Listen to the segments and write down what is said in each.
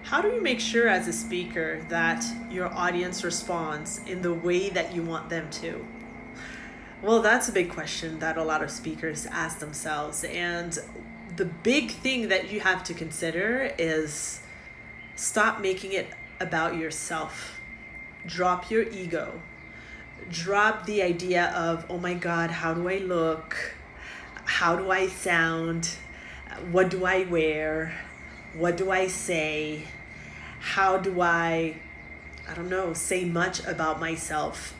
How do you make sure as a speaker that your audience responds in the way that you want them to? Well, that's a big question that a lot of speakers ask themselves. And the big thing that you have to consider is stop making it about yourself. Drop your ego. Drop the idea of, oh my God, how do I look? How do I sound? What do I wear? What do I say? How do I don't know, say much about myself?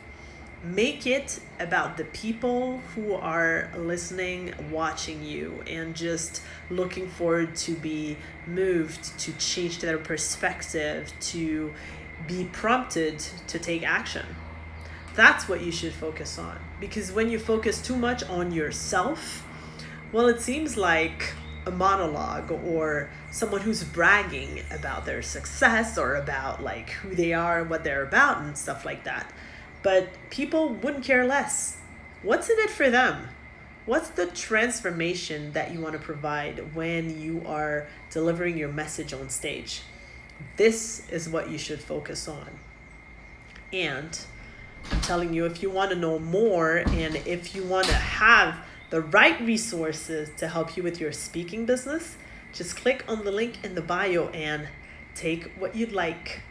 Make it about the people who are listening, watching you, and just looking forward to be moved, to change their perspective, to be prompted to take action. That's what you should focus on. Because when you focus too much on yourself, well, it seems like a monologue or someone who's bragging about their success or about like who they are and what they're about and stuff like that. But people wouldn't care less. What's in it for them? What's the transformation that you want to provide when you are delivering your message on stage? This is what you should focus on. And I'm telling you, if you want to know more and if you want to have the right resources to help you with your speaking business, just click on the link in the bio and take what you'd like.